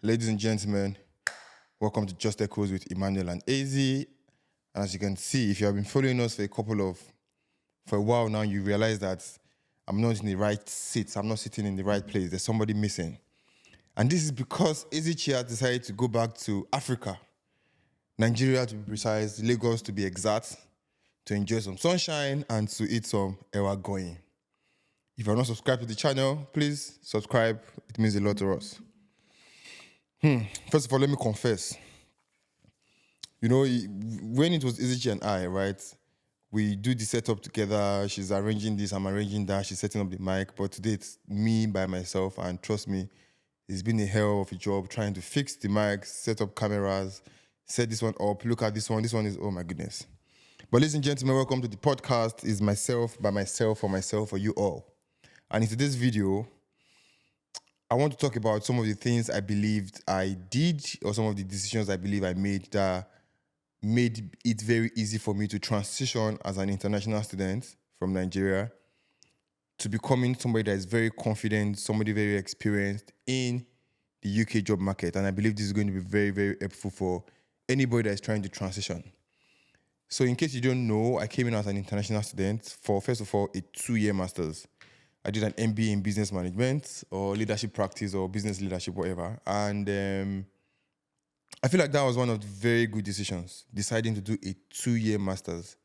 Ladies and gentlemen, welcome to Just Echoes with Emmanuel and AZ. And as you can see, if you have been following us for a while now, you realize that I'm not in the right seat. I'm not sitting in the right place. There's somebody missing. And this is because Ezichia decided to go back to Africa, Nigeria to be precise, Lagos to be exact, to enjoy some sunshine and to eat some ewa going. If you're not subscribed to the channel, please subscribe. It means a lot to us. First of all, let me confess. You know, when it was Ezichi and I, right, we do the setup together. She's arranging this, I'm arranging that. She's setting up the mic. But today it's me by myself. And trust me, it's been a hell of a job trying to fix the mic, set up cameras, set this one up, look at this one. This one is, oh my goodness. But ladies and gentlemen, welcome to the podcast. It's myself, by myself, for you all. And in today's video, I want to talk about some of the things I believed I did or some of the decisions I believe I made that made it very easy for me to transition as an international student from Nigeria to becoming somebody that is very confident, somebody very experienced in the UK job market. And I believe this is going to be very, very helpful for anybody that is trying to transition. So in case you don't know, I came in as an international student for, first of all, a 2-year master's. I did an MBA in business management or leadership practice or business leadership, whatever. And I feel like that was one of the very good decisions, deciding to do a 2-year master's.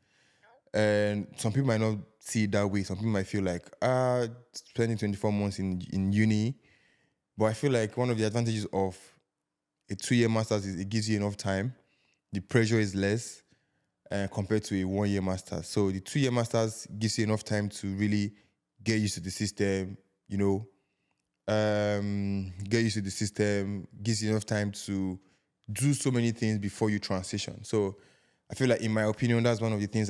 And some people might not see it that way. Some people might feel like, spending 24 months in uni. But I feel like one of the advantages of a 2-year master's is it gives you enough time. The pressure is less compared to a 1-year master's. So the 2-year master's gives you enough time to really get used to the system, get used to the system, gives you enough time to do so many things before you transition. So I feel like, in my opinion, that's one of the things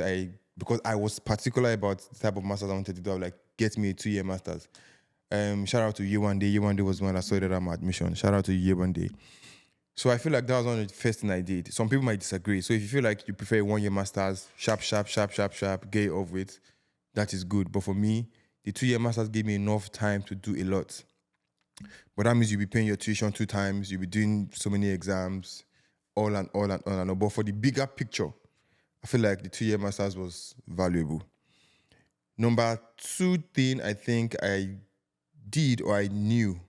because I was particular about the type of master's I wanted to do, like, get me a 2-year master's. Shout out to Year One Day. Year One Day was when I sorted out my admission. Shout out to Year One Day. So I feel like that was one of the first things I did. Some people might disagree. So if you feel like you prefer a 1-year master's, sharp, get it over with, that is good. But for me, the 2-year master's gave me enough time to do a lot. But that means you'll be paying your tuition 2 times, you'll be doing so many exams, all and all. But for the bigger picture, I feel like the 2-year master's was valuable. Number 2 thing I think I did or I knew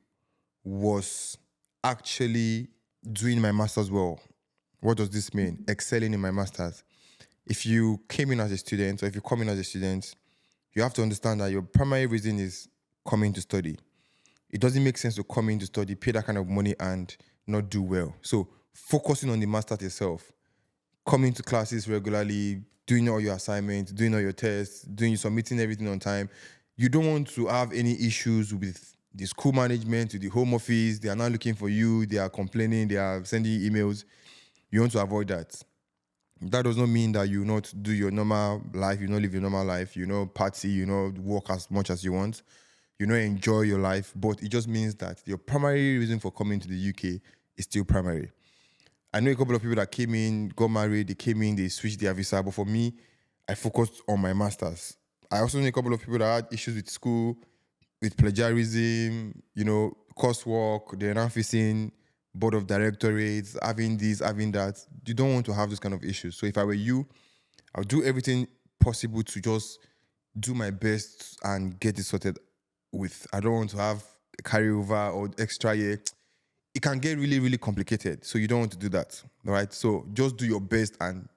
was actually doing my master's well. What does this mean? Excelling in my master's. If you came in as a student, or if you come in as a student, you have to understand that your primary reason is coming to study. It doesn't make sense to come in to study, pay that kind of money, and not do well. So focusing on the master's itself, coming to classes regularly, doing all your assignments, doing all your tests, submitting everything on time. You don't want to have any issues with the school management, with the home office. They are not looking for you. They are complaining. They are sending you emails. You want to avoid that. That does not mean that you not do your normal life, you not live your normal life, party, work as much as you want, enjoy your life. But it just means that your primary reason for coming to the UK is still primary. I know a couple of people that came in, got married, they switched their visa. But for me, I focused on my master's. I also know a couple of people that had issues with school, with plagiarism, coursework, they're now facing board of directorates, having this, having that. You don't want to have those kind of issues. So if I were you, I'll do everything possible to just do my best and get it sorted with. I don't want to have a carryover or extra year. It can get really, really complicated. So you don't want to do that, all right? So just do your best and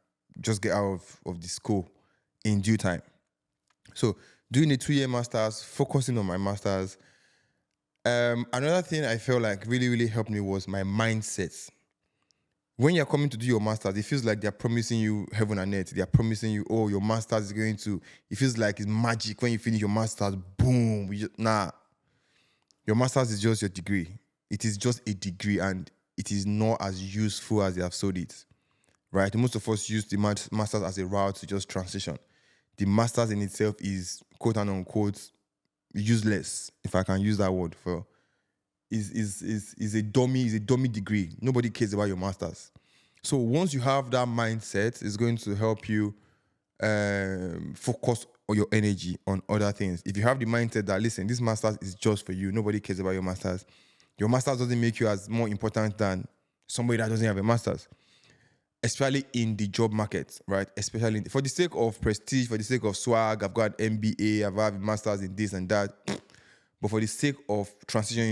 just get out of the school in due time. So doing a 2-year master's, focusing on my master's. Another thing I felt like really, really helped me was my mindset. When you're coming to do your master's, it feels like they're promising you heaven and earth. They're promising you, your master's is going to, it feels like it's magic when you finish your master's, boom. Your master's is just your degree. It is just a degree and it is not as useful as they have sold it, right? Most of us use the master's as a route to just transition. The master's in itself is, quote and unquote, useless, if I can use that word, is a dummy degree. Nobody cares about your master's. So once you have that mindset, it's going to help you focus all your energy on other things. If you have the mindset that, listen, this master's is just for you, nobody cares about your master's, Your master's doesn't make you as more important than somebody that doesn't have a master's, especially in the job market, right? Especially for the sake of prestige, for the sake of swag, I've got an MBA, I've had a master's in this and that. But for the sake of transitioning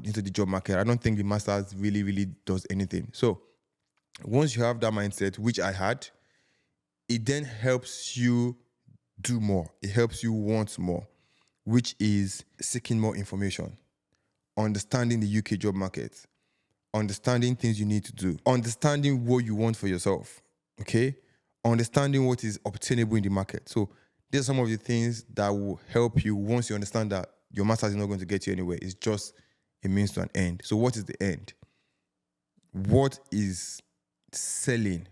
into the job market, I don't think the master's really does anything. So once you have that mindset, which I had, it then helps you do more. It helps you want more, which is seeking more information, understanding the UK job market, understanding things you need to do, understanding what you want for yourself, okay? Understanding what is obtainable in the market. So these are some of the things that will help you once you understand that your master's is not going to get you anywhere. It's just a means to an end. So what is the end? What is selling?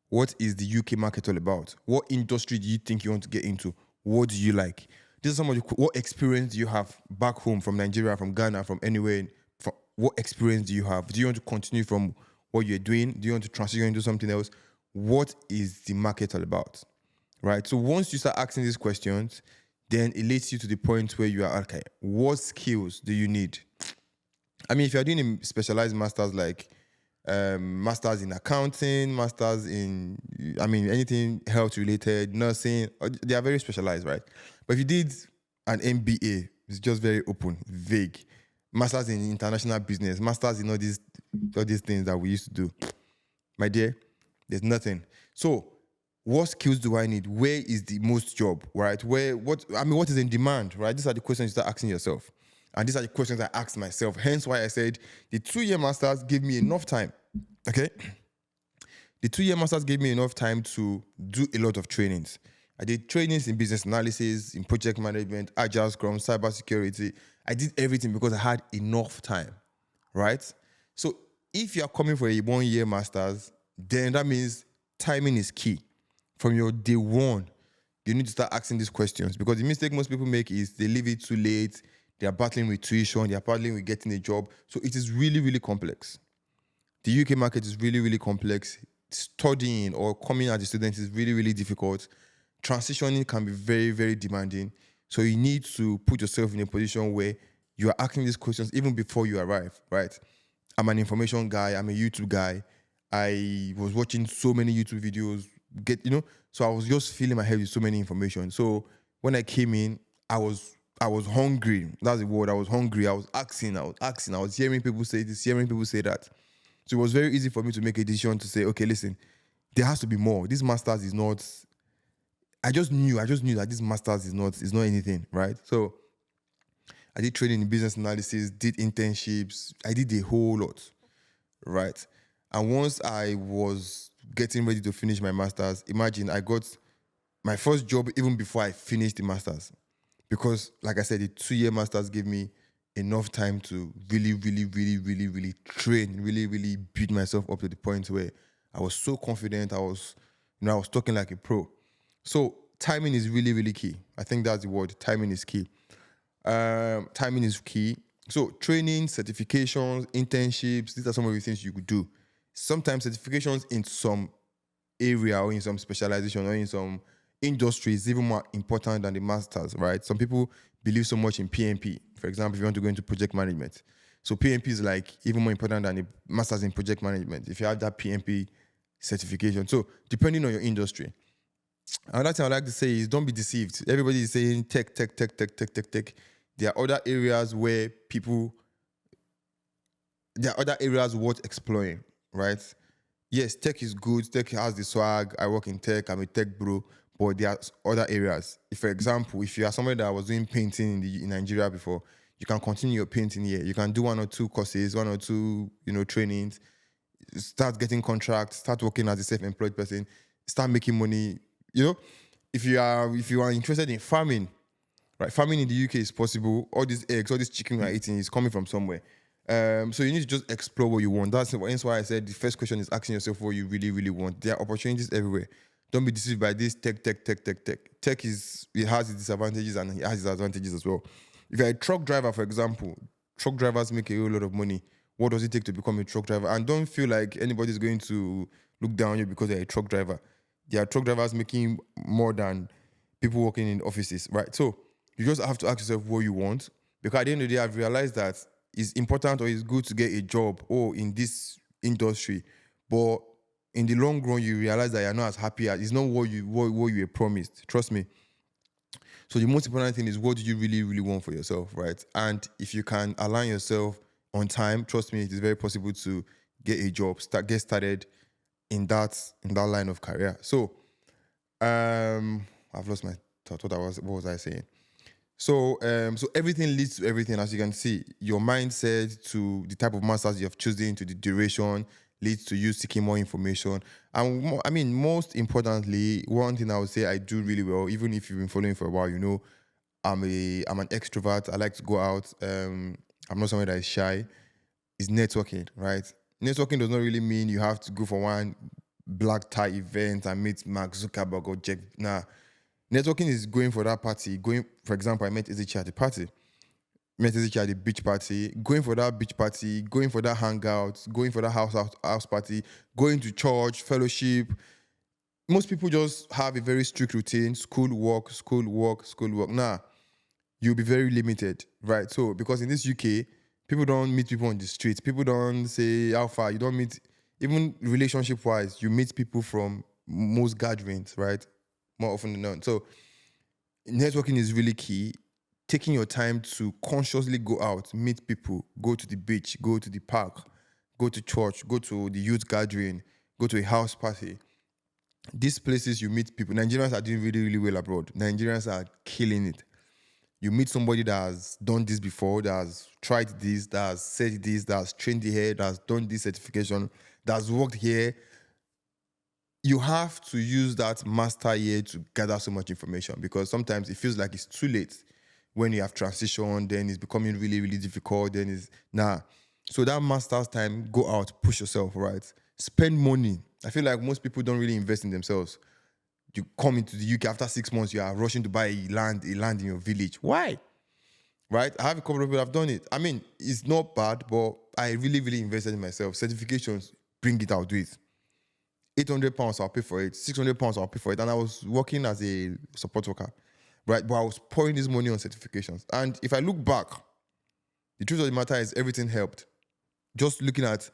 What is the UK market all about? What industry do you think you want to get into? What do you like? This is some of the, what experience do you have back home from Nigeria, from Ghana, from anywhere? What experience do you have? Do you want to continue from what you're doing? Do you want to transition into something else? What is the market all about? Right? So once you start asking these questions, then it leads you to the point where you are, okay, what skills do you need? I mean, if you're doing a specialized master's like masters in accounting, masters in, I mean, anything health related, nursing, they are very specialized, right? But if you did an MBA, it's just very open, vague. Masters in international business, masters in all these things that we used to do. My dear, there's nothing. So what skills do I need? Where is the most job, right? What is in demand, right? These are the questions you start asking yourself. And these are the questions I asked myself. Hence why I said the 2-year masters gave me enough time, okay? The 2-year masters gave me enough time to do a lot of trainings. I did trainings in business analysis, in project management, agile scrum, cybersecurity. I did everything because I had enough time, right? So if you're coming for a 1-year masters, then that means timing is key. From your day one, you need to start asking these questions, because the mistake most people make is they leave it too late. They are battling with tuition. They are battling with getting a job. So it is really complex. The UK market is really complex. Studying or coming as a student is really difficult. Transitioning can be very demanding. So you need to put yourself in a position where you are asking these questions even before you arrive, right? I'm an information guy. I'm a YouTube guy. I was watching so many YouTube videos. So I was just filling my head with so many information. So when I came in, I was hungry. That's the word. I was hungry. I was asking. I was hearing people say this, hearing people say that. So it was very easy for me to make a decision to say, okay, listen, there has to be more. This master's is not. I just knew that this master's is not anything, right? So I did training in business analysis, did internships, I did a whole lot, right? And once I was getting ready to finish my master's, imagine I got my first job even before I finished the master's. Because, like I said, the 2-year master's gave me enough time to really train, really build myself up to the point where I was so confident. I was talking like a pro. So timing is really key. I think that's the word. Timing is key. Timing is key. So training, certifications, internships, these are some of the things you could do. Sometimes certifications in some area or in some specialization or in some industry is even more important than the masters, right? Some people believe so much in PMP. For example, if you want to go into project management. So PMP is like even more important than the masters in project management if you have that PMP certification. So depending on your industry. Another thing I'd like to say is don't be deceived. Everybody is saying tech. There are other areas where there are other areas worth exploring, right? Yes, tech is good. Tech has the swag. I work in tech. I'm a tech bro. But there are other areas. For example, if you are somebody that was doing painting in Nigeria before, you can continue your painting here. You can do 1 or 2 courses, 1 or 2, trainings. Start getting contracts. Start working as a self-employed person. Start making money. If you are interested in farming, right? Farming in the UK is possible. All these eggs, all this chicken we are eating is coming from somewhere. So you need to just explore what you want. That's why I said the first question is asking yourself what you really want. There are opportunities everywhere. Don't be deceived by this tech. Tech has its disadvantages and it has its advantages as well. If you're a truck driver, for example, truck drivers make a whole lot of money. What does it take to become a truck driver? And don't feel like anybody's going to look down on you because you're a truck driver. There are truck drivers making more than people working in offices, right? So you just have to ask yourself what you want. Because at the end of the day, I've realized that it's important or it's good to get a job or in this industry, but in the long run, you realize that you're not as happy as it's not what you were promised. Trust me. So the most important thing is what do you really, really want for yourself, right? And if you can align yourself on time, trust me, it is very possible to get a job, get started in that line of career. So I've lost my thought. What was I saying? So everything leads to everything, as you can see. Your mindset to the type of masters you have chosen to the duration leads to you seeking more information. And most importantly, one thing I would say I do really well, even if you've been following for a while, I'm an extrovert. I like to go out. I'm not someone that is shy. Is networking, right? Networking does not really mean you have to go for one black tie event and meet Mark Zuckerberg or Jack. Nah. Networking is going for that party. For example, I met Ezechi at the party. Met Ezechi at the beach party. Going for that beach party. Going for that hangout. Going for that house party. Going to church, fellowship. Most people just have a very strict routine. School, work, school, work, school, work. Nah, you'll be very limited, right? So, because in this UK, people don't meet people on the street. People don't say how far. You don't meet, even relationship-wise, you meet people from most gatherings, right? More often than not. So networking is really key. Taking your time to consciously go out, meet people, go to the beach, go to the park, go to church, go to the youth gathering, go to a house party. These places you meet people. Nigerians are doing really, really well abroad. Nigerians are killing it. You meet somebody that has done this before, that has tried this, that has said this, that has trained here, that has done this certification, that has worked here. You have to use that master year to gather so much information, because sometimes it feels like it's too late when you have transitioned, then it's becoming really, really difficult. Then so that master's time, go out, push yourself, right? Spend money. I feel like most people don't really invest in themselves. You come into the UK after 6 months, you are rushing to buy a land in your village. Why? Right? I have a couple of people that have done it. I mean, it's not bad, but I really, really invested in myself. Certifications, bring it, I'll do it. £800, I'll pay for it. £600, I'll pay for it. And I was working as a support worker, right? But I was pouring this money on certifications. And if I look back, the truth of the matter is everything helped. Just looking at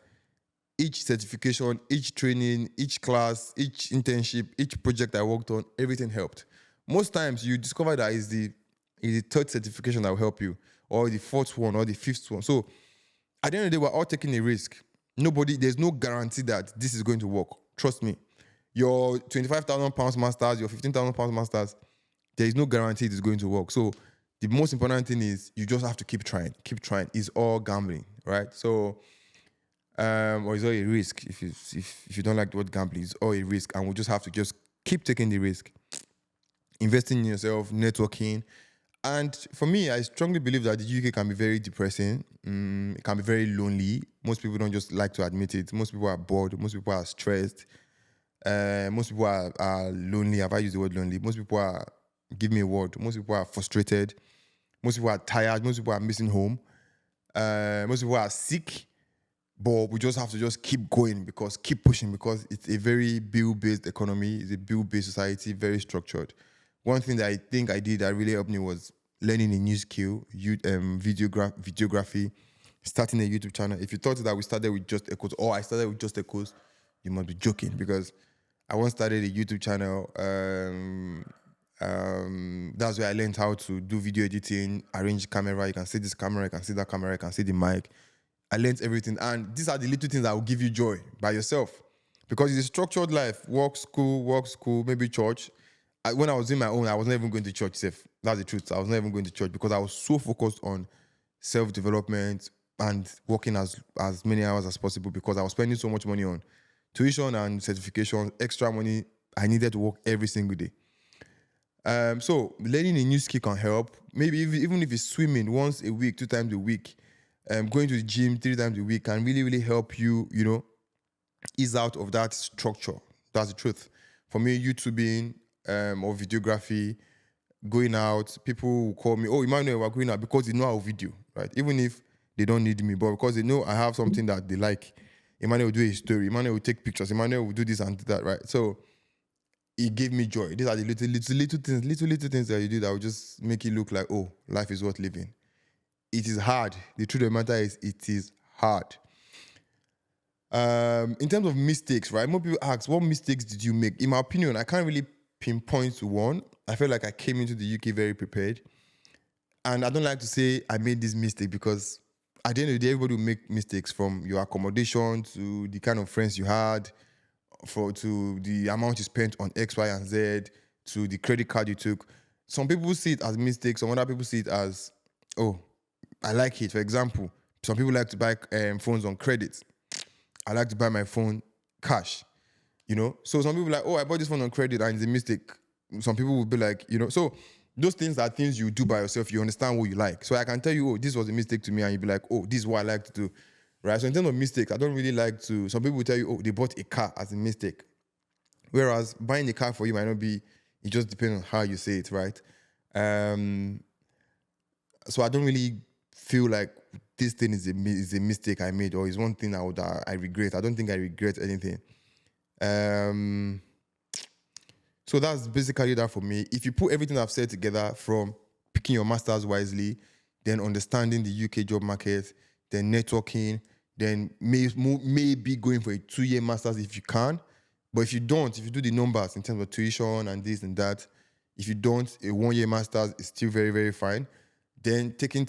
each certification, each training, each class, each internship, each project I worked on, everything helped. Most times you discover that is the third certification that will help you, or the fourth one, or the fifth one. So at the end of the day, we're all taking a risk. There's no guarantee that this is going to work. Trust me. Your £25,000 masters, your £15,000 masters, there is no guarantee it is going to work. So the most important thing is you just have to keep trying. Keep trying. It's all gambling, right? So, or it's all a risk. If you don't like the word gambling, it's all a risk, and we just have to just keep taking the risk, investing in yourself, networking. And for me, I strongly believe that the UK can be very depressing. It can be very lonely. Most people don't just like to admit it. Most people are bored. Most people are stressed. Most people are lonely. Have I used the word lonely? Most people are, give me a word. Most people are frustrated. Most people are tired. Most people are missing home. Most people are sick. But we just have to just keep going, keep pushing, because it's a very bill-based economy. It's a bill-based society, very structured. One thing that I think I did that really helped me was learning a new skill, videography, starting a YouTube channel. If you thought that we started with just Echoes, or I started with just Echoes, you must be joking, because I once started a YouTube channel. That's where I learned how to do video editing, arrange camera. You can see this camera, you can see that camera, you can see the mic. I learned everything. And these are the little things that will give you joy by yourself. Because it's a structured life. Work, school, maybe church. When I was in my own, I was not even going to church safe. That's the truth. I was not even going to church because I was so focused on self-development and working as many hours as possible, because I was spending so much money on tuition and certification, extra money. I needed to work every single day. So learning a new skill can help. Maybe even if it's swimming once a week, 2 times a week, going to the gym 3 times a week can really, really help you, ease out of that structure. That's the truth. For me, YouTubing or videography, going out, people will call me, oh, Emmanuel, we're going out, because they know our video, right? Even if they don't need me, but because they know I have something that they like. Emmanuel will do a story. Emmanuel will take pictures. Emmanuel will do this and do that, right? So it gave me joy. These are the little things that you do that will just make it look like, oh, life is worth living. it is hard. The truth of the matter is, it is hard. In terms of mistakes, right? More people ask, what mistakes did you make? In my opinion, I can't really pinpoint to one. I feel like I came into the UK very prepared. And I don't like to say I made this mistake because at the end of the day, everybody will make mistakes, from your accommodation to the kind of friends you had, to the amount you spent on X, Y, and Z, to the credit card you took. Some people see it as mistakes, some other people see it as, oh, I like it. For example, some people like to buy phones on credit. I like to buy my phone cash, So some people are like, oh, I bought this phone on credit and it's a mistake. Some people will be like, so those things are things you do by yourself. You understand what you like. So I can tell you, oh, this was a mistake to me, and you'll be like, oh, this is what I like to do, right? So in terms of mistakes, I don't really like to, some people will tell you, oh, they bought a car as a mistake. Whereas buying a car for you might not be, it just depends on how you say it, right? So I don't really feel like this thing is a mistake I made, or is one thing I regret. I don't think I regret anything. So that's basically that for me. If you put everything I've said together, from picking your masters wisely, then understanding the UK job market, then networking, then maybe going for a 2-year masters if you can. But if you don't, if you do the numbers in terms of tuition and this and that, if you don't, a 1-year masters is still very, very fine. Then doing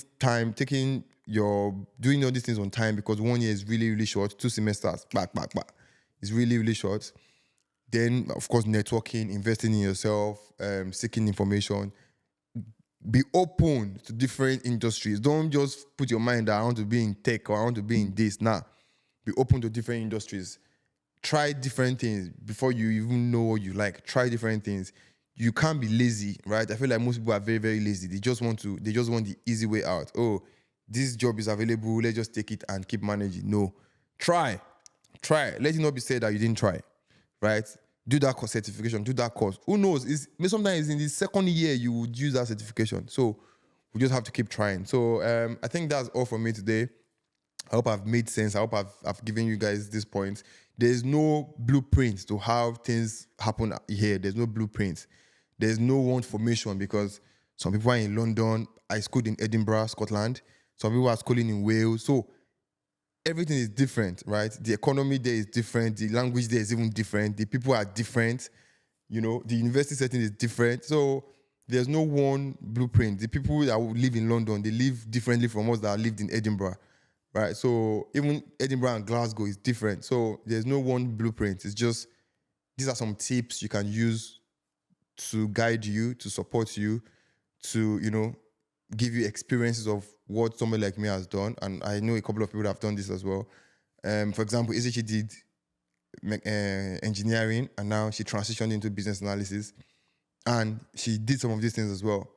all these things on time, because 1 year is really, really short. 2 semesters, back. It's really, really short. Then, of course, networking, investing in yourself, seeking information. Be open to different industries. Don't just put your mind that I want to be in tech or I want to be in this. Nah, be open to different industries. Try different things before you even know what you like. Try different things. You can't be lazy, right? I feel like most people are very, very lazy. They just want the easy way out. Oh, this job is available. Let's just take it and keep managing. No, try. Let it not be said that you didn't try, right? Do that course certification. Do that course. Who knows? Sometimes in the second year you would use that certification. So we just have to keep trying. So I think that's all from me today. I hope I've made sense. I hope I've given you guys this point. There's no blueprint to how things happen here. There's no blueprint. There's no one formation, because some people are in London. I schooled in Edinburgh, Scotland. Some people are schooling in Wales. So everything is different, right? The economy there is different. The language there is even different. The people are different. The university setting is different. So there's no one blueprint. The people that live in London, they live differently from us that lived in Edinburgh, right? So even Edinburgh and Glasgow is different. So there's no one blueprint. It's just, these are some tips you can use to guide you, to support you, to, give you experiences of what somebody like me has done. And I know a couple of people have done this as well. For example, Ezechi did engineering, and now she transitioned into business analysis. And she did some of these things as well.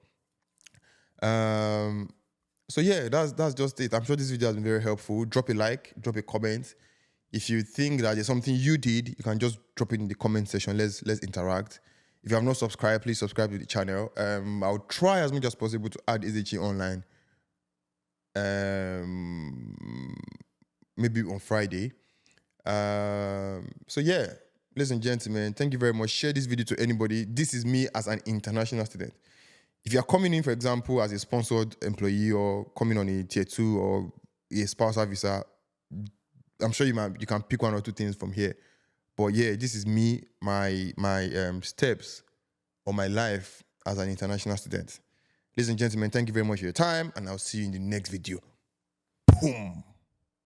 So yeah, that's just it. I'm sure this video has been very helpful. Drop a like, drop a comment. If you think that there's something you did, you can just drop it in the comment section. Let's interact. If you have not subscribed, please subscribe to the channel. I'll try as much as possible to add Ezechi online. Maybe on Friday. So yeah, ladies and gentlemen, thank you very much. Share this video to anybody. This is me as an international student. If you're coming in, for example, as a sponsored employee, or coming on a tier 2 or a spousal visa, I'm sure you can pick 1 or 2 things from here. But yeah, this is me, my steps or my life as an international student. Ladies and gentlemen, thank you very much for your time, and I'll see you in the next video. Boom.